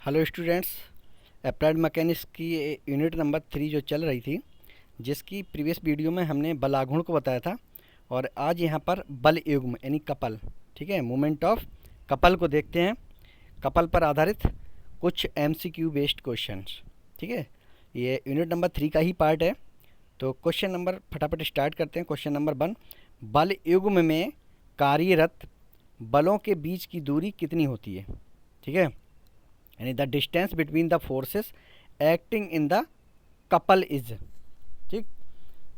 Hello students. Applied mechanics की unit number 3 जो चल रही थी, जिसकी प्रीवियस वीडियो में हमने बल आघूर्ण को बताया था, और आज यहाँ पर बल युग्म यानी कपल, ठीक है, मोमेंट ऑफ कपल को देखते हैं। कपल पर आधारित कुछ एमसीक्यू बेस्ड क्वेश्चंस, ठीक है। ये यूनिट नंबर 3 का ही पार्ट है। तो क्वेश्चन नंबर फटाफट स्टार्ट करते हैं। क्वेश्चन नंबर 1, बल युग्म में कार्यरत बलों के बीच की दूरी कितनी होती है, ठीक है, यानी the distance between the forces acting in the couple is, ठीक।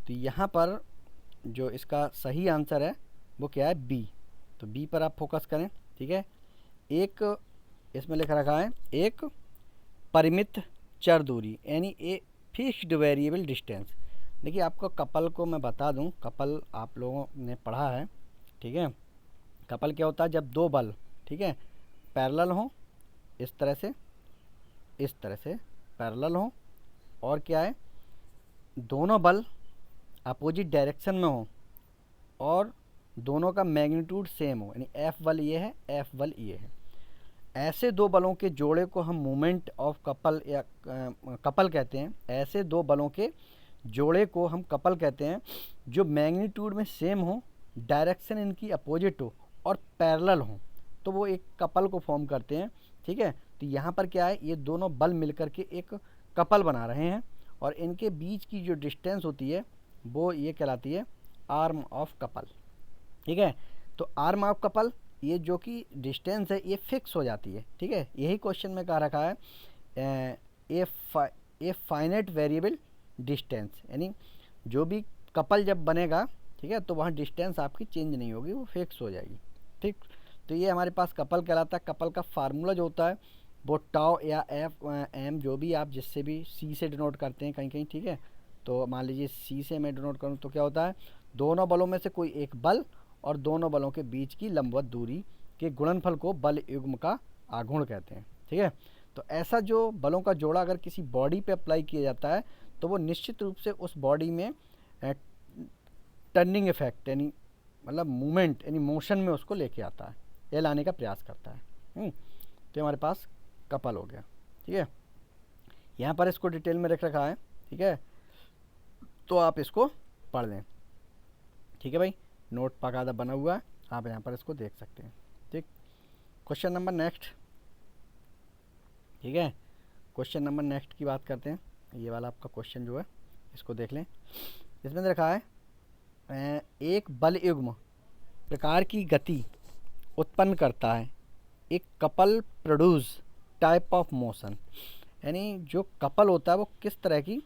तो यहाँ पर जो इसका सही आंसर है वो क्या है, बी। तो बी पर आप फोकस करें, ठीक है। एक इसमें लिख रखा है एक परिमित चर दूरी, यानी ए फिक्स्ड वेरिएबल डिस्टेंस। देखिए, आपको कपल को मैं बता दूं, कपल आप लोगों ने पढ़ा है, ठीक है। कपल क्या होता है, जब दो बल, ठीक है, पैरेलल हों, इस तरह से, इस तरह से पैरेलल हों, और क्या है, दोनों बल अपोजिट डायरेक्शन में हों, और दोनों का मैग्नीट्यूड सेम हो, यानी एफ बल ये है, एफ बल ये है। ऐसे दो बलों के जोड़े को हम मोमेंट ऑफ कपल या कपल कहते हैं। ऐसे दो बलों के जोड़े को हम कपल कहते हैं जो मैग्नीट्यूड में सेम हो, डायरेक्शन इनकी अपोजिट हो, और पैरेलल हो, तो वो एक कपल को फॉर्म करते हैं, ठीक है। तो यहाँ पर क्या है, ये दोनों बल मिलकर के एक कपल बना रहे हैं, और इनके बीच की जो डिस्टेंस होती है वो ये कहलाती है आर्म ऑफ कपल, ठीक है। तो आर्म ऑफ कपल, ये जो कि डिस्टेंस है ये फिक्स हो जाती है, ठीक है। यही क्वेश्चन में कहा रखा है ए फाइनाइट वेरिएबल डिस्टेंस, यानी जो भी कपल जब बनेगा, ठीक है, तो वहाँ डिस्टेंस आपकी चेंज नहीं होगी, वो फिक्स हो जाएगी, ठीक। तो ये हमारे पास कपल कहलाता है। कपल का फार्मूला जो होता है वो टाउ या एफ एम, जो भी आप जिससे भी सी से डिनोट करते हैं कहीं कहीं, ठीक है। तो मान लीजिए सी से मैं डिनोट करूँ तो क्या होता है, दोनों बलों में से कोई एक बल और दोनों बलों के बीच की लंबवत दूरी के गुणनफल को बल युग्म का आघूर्ण कहते हैं, ठीक है। तो ऐसा जो बलों का जोड़ा अगर किसी बॉडी पे अप्लाई किया जाता है तो वो निश्चित रूप से उस बॉडी में टर्निंग इफेक्ट, यानी मतलब मूवमेंट, यानी मोशन में उसको लेके आता है, ये लाने का प्रयास करता है। तो हमारे पास कपल हो गया, ठीक है। यहाँ पर इसको डिटेल में रख रखा है, ठीक है, तो आप इसको पढ़ लें, ठीक है भाई। नोट बाकायदा बना हुआ है, आप यहाँ पर इसको देख सकते हैं, ठीक। क्वेश्चन नंबर नेक्स्ट, ठीक है। क्वेश्चन नंबर नेक्स्ट की बात करते हैं। ये वाला आपका क्वेश्चन जो है इसको देख लें। इसमें रखा है एक बल युग्म प्रकार की गति उत्पन्न करता है, एक couple produce type of motion, यानी जो कपल होता है वो किस तरह की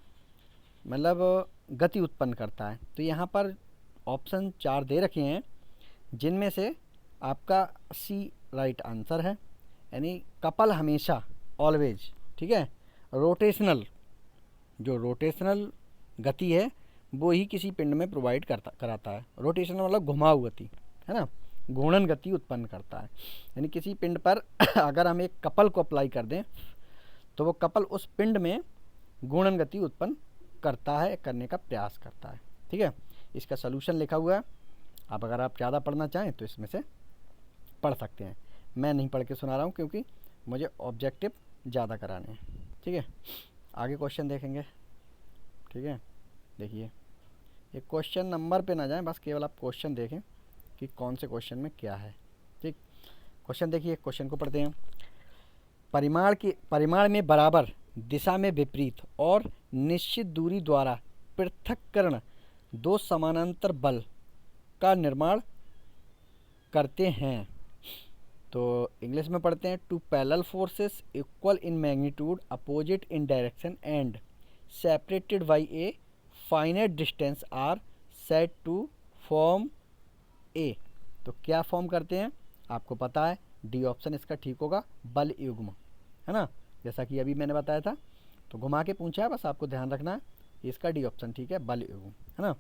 मतलब गति उत्पन्न करता है। तो यहाँ पर ऑप्शन 4 दे रखे हैं, जिनमें से आपका सी राइट आंसर है, यानी कपल हमेशा, ऑलवेज, ठीक है, रोटेशनल, जो रोटेशनल गति है वो ही किसी पिंड में प्रोवाइड कराता है। रोटेशनल मतलब घुमाऊ गति, है ना, घूर्णन गति उत्पन्न करता है। यानी किसी पिंड पर अगर हम एक कपल को अप्लाई कर दें तो वो कपल उस पिंड में घूर्णन गति उत्पन्न करता है, करने का प्रयास करता है, ठीक है। इसका सलूशन लिखा हुआ है, अब अगर आप ज़्यादा पढ़ना चाहें तो इसमें से पढ़ सकते हैं। मैं नहीं पढ़ के सुना रहा हूँ क्योंकि मुझे ऑब्जेक्टिव ज़्यादा कराने हैं, ठीक है। आगे क्वेश्चन देखेंगे, ठीक है। देखिए, ये क्वेश्चन नंबर पे ना जाएं, बस केवल आप क्वेश्चन देखें कि कौन से क्वेश्चन में क्या है, ठीक। क्वेश्चन देखिए, क्वेश्चन को पढ़ते हैं। परिमाण में बराबर दिशा में विपरीत और निश्चित दूरी द्वारा पृथक्करण दो समानांतर बल का निर्माण करते हैं। तो इंग्लिश में पढ़ते हैं, two parallel forces equal in magnitude opposite in direction and separated by a finite distance are said to form a. तो क्या फॉर्म करते हैं, आपको पता है, डी ऑप्शन इसका ठीक होगा, बल युग्म, है ना, जैसा कि अभी मैंने बताया था। तो घुमा के पूछा है, बस आपको ध्यान रखना है, इसका डी ऑप्शन ठीक है, बल युग्म, है ना।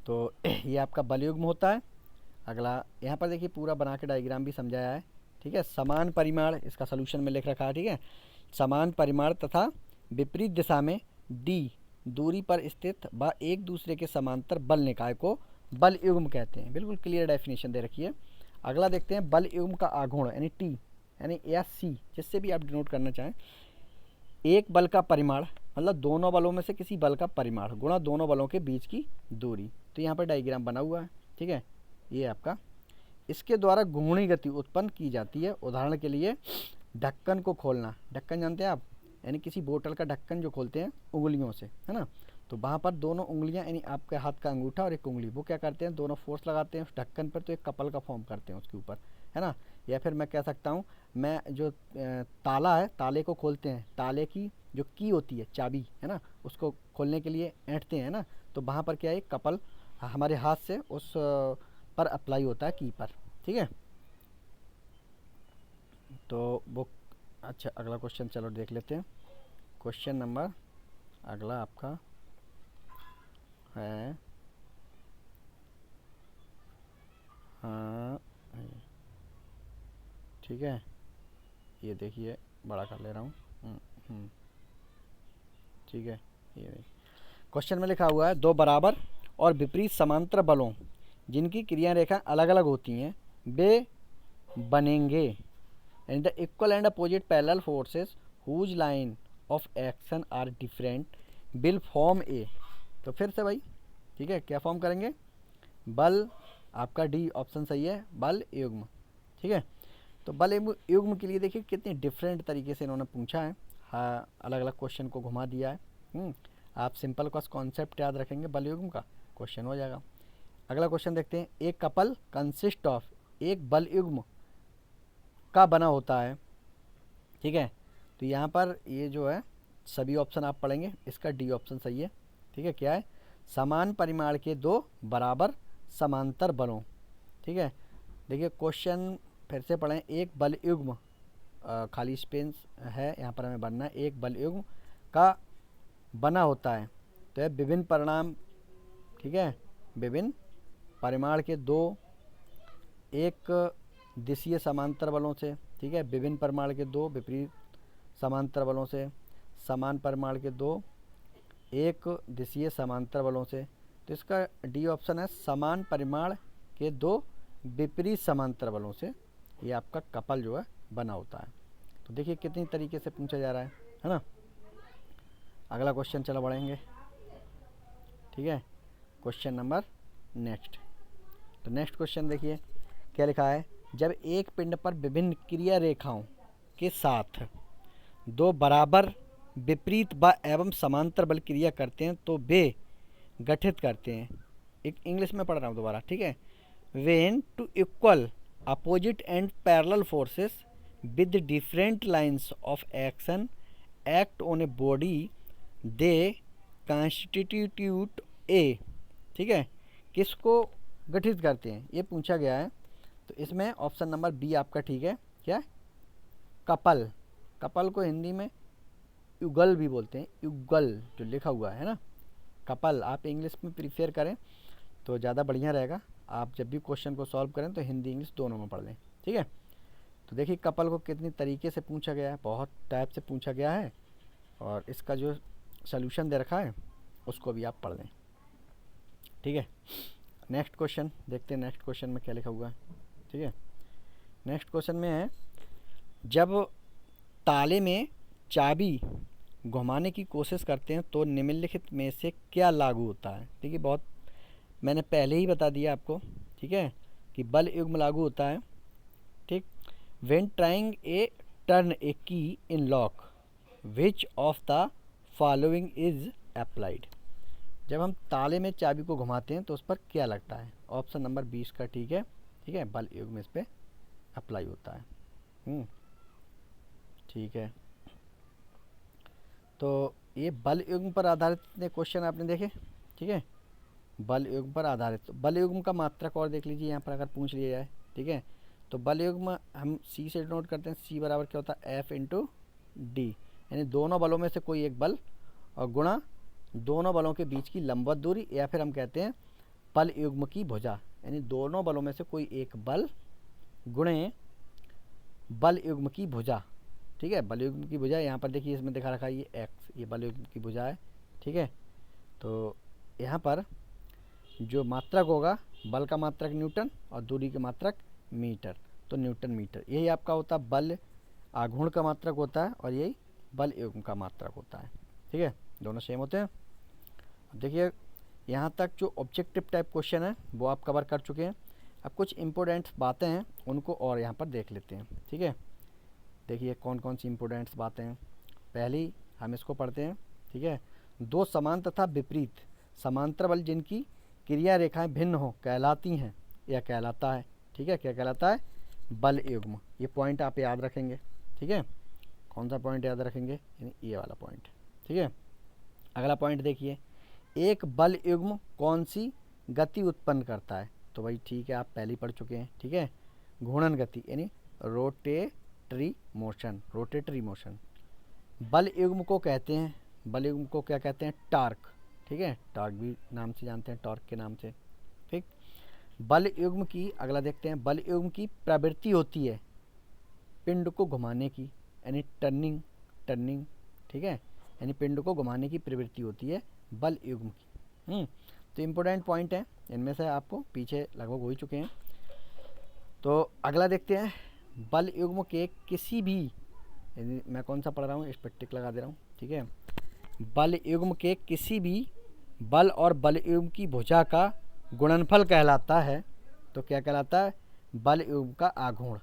तो ये आपका बल युग्म होता है। अगला यहाँ पर देखिए, पूरा बना के डायग्राम भी समझाया है, ठीक है। समान परिमाण, इसका सोल्यूशन में लिख रखा है, ठीक है। समान परिमाण तथा विपरीत दिशा में डी दूरी पर स्थित व एक दूसरे के समांतर बल निकाय को बल युग्म कहते हैं। बिल्कुल क्लियर डेफिनेशन दे रखी है। अगला देखते हैं, बल युग्म का आघूर्ण यानी टी, यानी या सी, जिससे भी आप डिनोट करना चाहें। एक बल का परिमाण मतलब दोनों बलों में से किसी बल का परिमाण गुणा दोनों बलों के बीच की दूरी। तो यहाँ पर डायग्राम बना हुआ है, ठीक है, ये आपका। इसके द्वारा घूर्णी गति उत्पन्न की जाती है। उदाहरण के लिए ढक्कन को खोलना, ढक्कन जानते हैं आप, यानी किसी बोतल का ढक्कन जो खोलते हैं उंगलियों से, है ना, तो वहाँ पर दोनों उंगलियाँ यानी आपके हाथ का अंगूठा और एक उंगली वो क्या करते हैं, दोनों फोर्स लगाते हैं उस ढक्कन पर, तो एक कपल का फॉर्म करते हैं उसके ऊपर, है ना। या फिर मैं कह सकता हूँ, मैं जो ताला है, ताले को खोलते हैं, ताले की जो की होती है, चाबी है ना, उसको खोलने के लिए ऐंठते हैं ना, तो वहाँ पर क्या है, कपल हमारे हाथ से उस पर अप्लाई होता है, की पर, ठीक है। तो वो अच्छा, अगला क्वेश्चन चलो देख लेते हैं। क्वेश्चन नंबर अगला आपका है, हाँ ठीक है, ये देखिए बड़ा कर ले रहा हूँ, ठीक है। ये क्वेश्चन में लिखा हुआ है, दो बराबर और विपरीत समांतर बलों जिनकी क्रिया रेखा अलग अलग होती हैं वे बनेंगे, and the equal and opposite parallel forces whose line of action are different will form a. तो फिर से भाई, ठीक है, क्या फॉर्म करेंगे, बल, आपका डी ऑप्शन सही है, बल युग्म, ठीक है। तो बल युग्म के लिए देखिए कितने डिफरेंट तरीके से इन्होंने पूछा है, हाँ, अलग अलग क्वेश्चन को घुमा दिया है। आप सिंपल का कॉन्सेप्ट याद रखेंगे बल युग्म का, क्वेश्चन हो जाएगा। अगला क्वेश्चन देखते हैं, एक कपल कंसिस्ट ऑफ, एक बल युग्म का बना होता है, ठीक है। तो यहाँ पर ये जो है सभी ऑप्शन आप पढ़ेंगे, इसका डी ऑप्शन सही है, ठीक है। क्या है, समान परिमाण के दो बराबर समांतर बलों, ठीक है। देखिए क्वेश्चन फिर से पढ़ें, एक बल युग्म, खाली स्पेस है यहाँ पर हमें बनना है, एक बल युग्म का बना होता है, तो है विभिन्न परिणाम, ठीक है, विभिन्न परिमाण के दो एक दिशीय समांतर बलों से, ठीक है, विभिन्न परिमाण के दो विपरीत समांतर बलों से, समान परिमाण के दो एक दिशीय समांतर बलों से। तो इसका डी ऑप्शन है, समान परिमाण के दो विपरीत समांतर बलों से ये आपका कपल जो है बना होता है। तो देखिए कितनी तरीके से पूछा जा रहा है ना। अगला क्वेश्चन चलो बढ़ेंगे, ठीक है, क्वेश्चन नंबर नेक्स्ट। तो नेक्स्ट क्वेश्चन देखिए क्या लिखा है, जब एक पिंड पर विभिन्न क्रिया रेखाओं के साथ दो बराबर विपरीत व एवं समांतर बल क्रिया करते हैं तो वे गठित करते हैं, एक इंग्लिश में पढ़ रहा हूँ दोबारा, ठीक है, when two equal opposite and parallel forces with different lines of action act on a body they constitute a, ठीक है, किसको गठित करते हैं ये पूछा गया है। तो इसमें ऑप्शन नंबर बी आपका ठीक है, क्या, कपल, कपल को हिंदी में युगल भी बोलते हैं, युगल जो लिखा हुआ है ना, कपल आप इंग्लिश में प्रीफेयर करें तो ज़्यादा बढ़िया रहेगा, आप जब भी क्वेश्चन को सॉल्व करें तो हिंदी इंग्लिश दोनों में पढ़ लें, ठीक है। तो देखिए कपल को कितनी तरीके से पूछा गया है, बहुत टाइप से पूछा गया है, और इसका जो सलूशन दे रखा है उसको भी आप पढ़ लें, ठीक है। नेक्स्ट क्वेश्चन देखते हैं, नेक्स्ट क्वेश्चन में क्या लिखा हुआ है, ठीक है। नेक्स्ट क्वेश्चन में है, जब ताले में चाबी घुमाने की कोशिश करते हैं तो निम्नलिखित में से क्या लागू होता है। देखिए बहुत मैंने पहले ही बता दिया आपको, ठीक है, कि बल युग्म लागू होता है, ठीक। व्हेन ट्राइंग ए टर्न ए की इन lock which of the following is applied, जब हम ताले में चाबी को घुमाते हैं तो उस पर क्या लगता है, ऑप्शन नंबर 20 का ठीक है, ठीक है, बल युग्म इस पर अप्लाई होता है, ठीक है। तो ये बल युग्म पर आधारित इतने क्वेश्चन आपने देखे, ठीक है, बल युग्म पर आधारित। तो बल युग्म का मात्रक और देख लीजिए यहाँ पर अगर पूछ लिया जाए, ठीक है, तो बल युग्म हम सी से नोट करते हैं, सी बराबर क्या होता है, एफ इंटू डी, यानी दोनों बलों में से कोई एक बल और गुणा दोनों बलों के बीच की लंबवत दूरी, या फिर हम कहते हैं बल युग्म की भुजा, यानी दोनों बलों में से कोई एक बल गुणे बल युग्म की भुजा, ठीक है। बल युग्म की भुजा यहाँ पर देखिए इसमें दिखा रखा है ये एक्स, ये बल युग्म की भुजा है, ठीक है। तो यहाँ पर जो मात्रक होगा, बल का मात्रक न्यूटन और दूरी के मात्रक मीटर, तो न्यूटन मीटर, यही आपका होता है बल आघूर्ण का मात्रक होता है और यही बल युग्म का मात्रक होता है। ठीक है, दोनों सेम होते हैं। अब देखिए यहाँ तक जो ऑब्जेक्टिव टाइप क्वेश्चन है वो आप कवर कर चुके हैं। अब कुछ इंपॉर्टेंट बातें हैं उनको और यहाँ पर देख लेते हैं। ठीक है, देखिए कौन कौन सी इंपॉर्टेंट बातें हैं। पहली हम इसको पढ़ते हैं। ठीक है, दो समान तथा विपरीत समांतर बल जिनकी क्रिया रेखाएं भिन्न हो कहलाती हैं या कहलाता है। ठीक है, क्या कहलाता है? बल युग्म। ये पॉइंट आप याद रखेंगे। ठीक है, कौन सा पॉइंट याद रखेंगे? यानी ये वाला पॉइंट। ठीक है, अगला पॉइंट देखिए, एक बल युग्म कौन सी गति उत्पन्न करता है? तो भाई ठीक है, आप पहले ही पढ़ चुके हैं। ठीक है, घूर्णन गति यानी रोटेटरी मोशन, रोटेटरी मोशन। बल युग्म को कहते हैं, बल युग्म को क्या कहते हैं? टार्क। ठीक है, टार्क भी नाम से जानते हैं, टॉर्क के नाम से। ठीक, बल युग्म की अगला देखते हैं, बल युग्म की प्रवृत्ति होती है पिंड को घुमाने की, यानी टर्निंग, टर्निंग। ठीक है, यानी पिंड को घुमाने की प्रवृत्ति होती है बल युग्म की। तो इम्पोर्टेंट पॉइंट है, इनमें से आपको पीछे लगभग हो ही चुके हैं। तो अगला देखते हैं, बल युग्म के किसी भी, मैं कौन सा पढ़ रहा हूँ इस पर टिक लगा दे रहा हूँ। ठीक है, बल युग्म के किसी भी बल और बल युग्म की भुजा का गुणनफल कहलाता है। तो क्या कहलाता है? बल युग्म का आघूर्ण।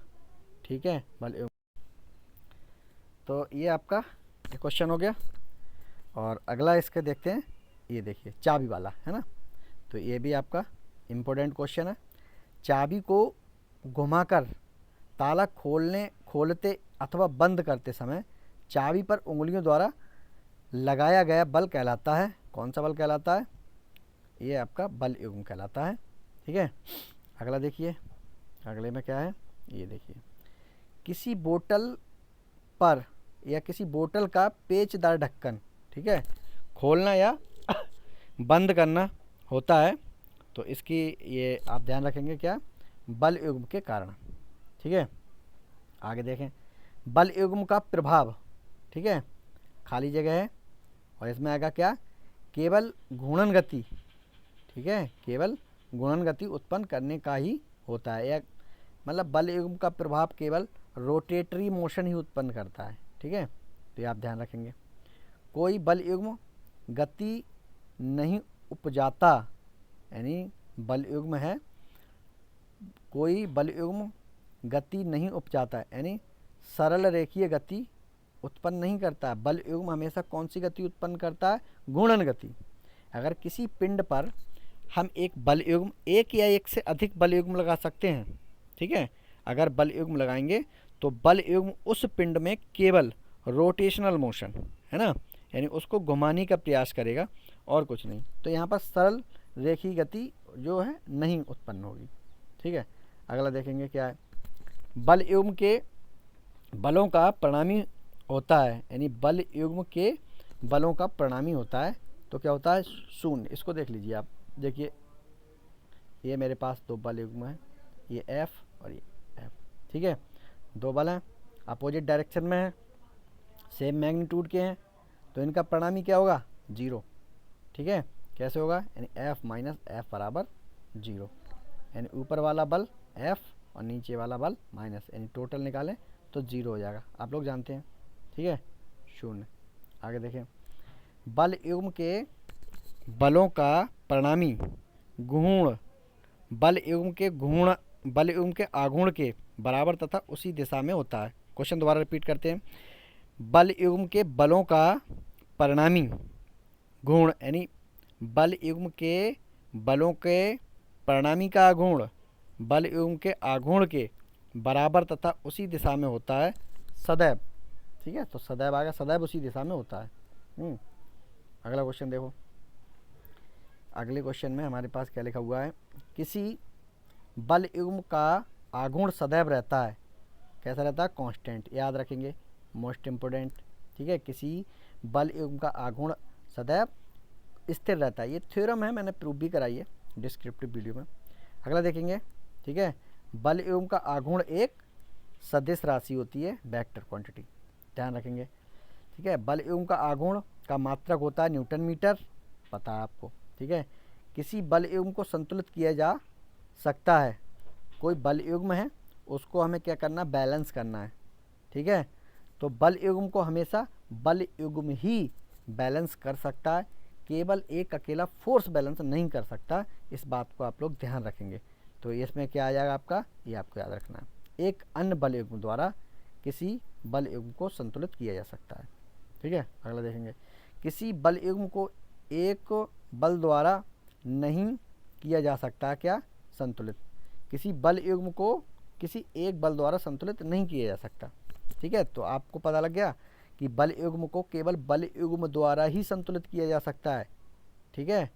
ठीक है, बल युग्म। तो ये आपका क्वेश्चन हो गया। और अगला इसके देखते हैं, ये देखिए चाबी वाला है ना। तो ये भी आपका इम्पोर्टेंट क्वेश्चन है। चाबी को घुमाकर ताला खोलते अथवा बंद करते समय चाबी पर उंगलियों द्वारा लगाया गया बल कहलाता है। कौन सा बल कहलाता है? ये आपका बल युग्म कहलाता है। ठीक है, अगला देखिए, अगले में क्या है? ये देखिए, किसी बोतल पर या किसी बोतल का पेचदार ढक्कन, ठीक है, खोलना या बंद करना होता है। तो इसकी ये आप ध्यान रखेंगे क्या? बल युग्म के कारण। ठीक है, आगे देखें, बल युग्म का प्रभाव। ठीक है, खाली जगह है और इसमें आएगा क्या? केवल घूर्णन गति। ठीक है, केवल घूर्णन गति उत्पन्न करने का ही होता है, या मतलब बल युग्म का प्रभाव केवल रोटेटरी मोशन ही उत्पन्न करता है। ठीक है, तो ये आप ध्यान रखेंगे। कोई बल युग्म गति नहीं उपजाता, यानी बल युग्म है, कोई बल युग्म गति नहीं उपजाता है, यानी सरल रेखीय गति उत्पन्न नहीं करता है। बल युग्म हमेशा कौन सी गति उत्पन्न करता है? घूर्णन गति। अगर किसी पिंड पर हम एक बल युग्म, एक या एक से अधिक बल युग्म लगा सकते हैं। ठीक है, अगर बल युग्म लगाएंगे तो बल युग्म उस पिंड में केवल रोटेशनल मोशन, है ना, यानी उसको घुमाने का प्रयास करेगा और कुछ नहीं। तो यहाँ पर सरल रेखीय गति जो है नहीं उत्पन्न होगी। ठीक है, अगला देखेंगे क्या है? बल युग्म के बलों का परिणामी होता है, यानी बल युग्म के बलों का परिणामी होता है। तो क्या होता है? शून्य। इसको देख लीजिए आप, देखिए ये मेरे पास दो बल युग्म है, ये F और ये F। ठीक है, दो बल हैं, अपोजिट डायरेक्शन में है, सेम मैग्नीट्यूड के हैं, तो इनका परिणामी क्या होगा? 0। ठीक है, कैसे होगा? यानी F माइनस F बराबर 0, यानी ऊपर वाला बल F और नीचे वाला बल माइनस, यानी टोटल निकालें तो 0 हो जाएगा। आप लोग जानते हैं। ठीक है, 0। आगे देखें, बल युग्म के बलों का परिणामी गुण बल युग्म के आघूर्ण के बराबर तथा उसी दिशा में होता है। क्वेश्चन दोबारा रिपीट करते हैं, बल युग्म के बलों का परिणामी गुण, यानी बल युग्म के बलों के परिणामी का आघूर्ण बल युग्म के आघूर्ण के बराबर तथा उसी दिशा में होता है सदैव। ठीक है, तो सदैव आ गया, सदैव उसी दिशा में होता है। अगला क्वेश्चन देखो, अगले क्वेश्चन में हमारे पास क्या लिखा हुआ है? किसी बल युग्म का आघूर्ण सदैव रहता है। कैसा रहता है? कांस्टेंट। याद रखेंगे, मोस्ट इम्पोर्टेंट। ठीक है, किसी बल युग्म का आघूर्ण सदैव स्थिर रहता है। ये थ्योरम है, मैंने प्रूव भी कराई है डिस्क्रिप्टिव वीडियो में। अगला देखेंगे, ठीक है, बल युग्म का आघूर्ण एक सदिश राशि होती है, वेक्टर क्वांटिटी। ध्यान रखेंगे। ठीक है, बल युग्म का आघूर्ण का मात्रक होता है न्यूटन मीटर, पता है आपको। ठीक है, किसी बल युग्म को संतुलित किया जा सकता है। कोई बल युग्म है, उसको हमें क्या करना? बैलेंस करना है। ठीक है, तो बल युग्म को हमेशा बल युग्म ही बैलेंस कर सकता है, केवल एक अकेला फोर्स बैलेंस नहीं कर सकता। इस बात को आप लोग ध्यान रखेंगे। तो इसमें क्या आ जाएगा आपका, ये आपको याद रखना है। एक अन्य बल युग्म द्वारा किसी बल युग्म को संतुलित किया जा सकता है। ठीक है, अगला देखेंगे। किसी बल युग्म को एक बल द्वारा नहीं किया जा सकता क्या, संतुलित। किसी बल युग्म को किसी एक बल द्वारा संतुलित नहीं किया जा सकता। ठीक है, तो आपको पता लग गया कि बल युग्म को केवल बल युग्म द्वारा ही संतुलित किया जा सकता है। ठीक है,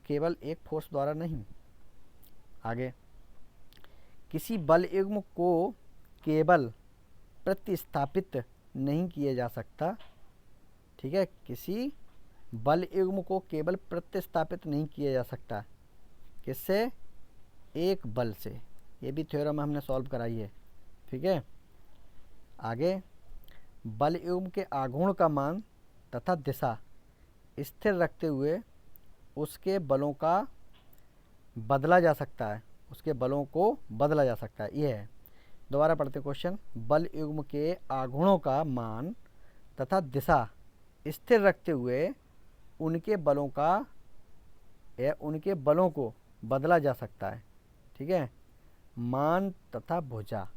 केवल एक फोर्स द्वारा नहीं। आगे, किसी बल युग्म को केवल प्रतिस्थापित नहीं किया जा सकता। ठीक है, किसी बल युग्म को केवल प्रतिस्थापित नहीं किया जा सकता। किससे, एक बल से। ये भी थ्योरम हमने सॉल्व कराई है। ठीक है, आगे, बल युग्म के आघूर्ण का मान तथा दिशा स्थिर रखते हुए उसके बलों का बदला जा सकता है, उसके बलों को बदला जा सकता है। ये है, दोबारा पढ़ते क्वेश्चन। बल युग्म के आघूर्णों का मान तथा दिशा स्थिर रखते हुए उनके बलों का या उनके बलों को बदला जा सकता है। ठीक है, मान तथा भुजा,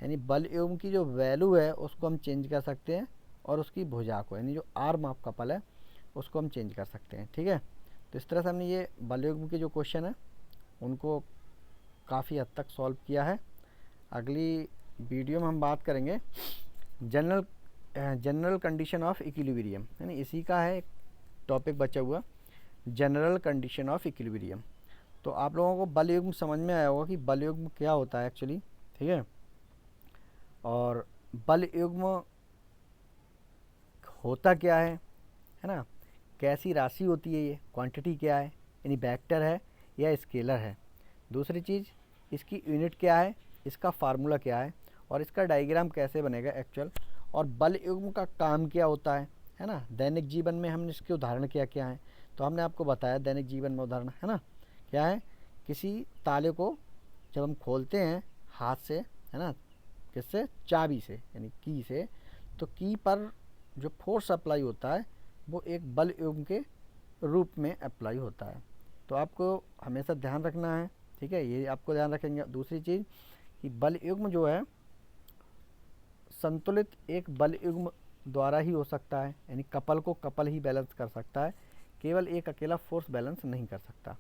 यानी बल युग्म की जो वैल्यू है उसको हम चेंज कर सकते हैं, और उसकी भुजा को, यानी जो आर्म ऑफ कपल है उसको हम चेंज कर सकते हैं। ठीक है, तो इस तरह से हमने ये बल युग्म के जो क्वेश्चन है उनको काफ़ी हद तक सॉल्व किया है। अगली वीडियो में हम बात करेंगे जनरल कंडीशन ऑफ इक्विलिब्रियम, यानी इसी का है एक टॉपिक बचा हुआ, जनरल कंडीशन ऑफ इक्विलिब्रियम। तो आप लोगों को बल युग्म समझ में आया होगा कि बल युग्म क्या होता है एक्चुअली। ठीक है, और बल युग्म होता क्या है ना, कैसी राशि होती है, ये क्वांटिटी क्या है, यानी वेक्टर है या स्केलर है। दूसरी चीज़, इसकी यूनिट क्या है, इसका फार्मूला क्या है, और इसका डायग्राम कैसे बनेगा एक्चुअल, और बल युग्म का काम क्या होता है ना। दैनिक जीवन में हमने इसके उदाहरण क्या क्या हैं, तो हमने आपको बताया दैनिक जीवन में उदाहरण है ना क्या है, किसी ताले को जब हम खोलते हैं हाथ से, है ना, किससे, चाबी से, यानी की से, तो की पर जो फोर्स अप्लाई होता है वो एक बल युग्म के रूप में अप्लाई होता है। तो आपको हमेशा ध्यान रखना है। ठीक है, ये आपको ध्यान रखेंगे। दूसरी चीज़ कि बल युग्म जो है संतुलित एक बल युग्म द्वारा ही हो सकता है, यानी कपल को कपल ही बैलेंस कर सकता है, केवल एक अकेला फोर्स बैलेंस नहीं कर सकता।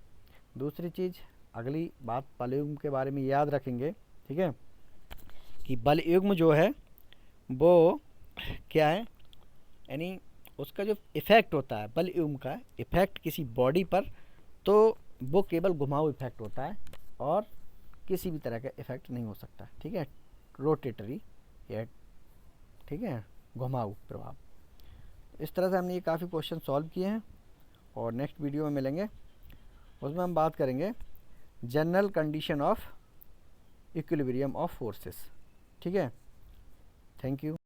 दूसरी चीज़, अगली बात बल युग्म के बारे में याद रखेंगे। ठीक है, कि बल युग्म जो है वो क्या है, यानी उसका जो इफ़ेक्ट होता है बल युग्म का इफ़ेक्ट किसी बॉडी पर, तो वो केवल घुमाऊ इफ़ेक्ट होता है और किसी भी तरह का इफ़ेक्ट नहीं हो सकता। ठीक है, रोटेटरी या ठीक है घुमाऊ प्रभाव। इस तरह से हमने ये काफ़ी क्वेश्चन सॉल्व किए हैं, और नेक्स्ट वीडियो में मिलेंगे, उसमें हम बात करेंगे general condition of equilibrium of forces. ठीक है, थैंक यू।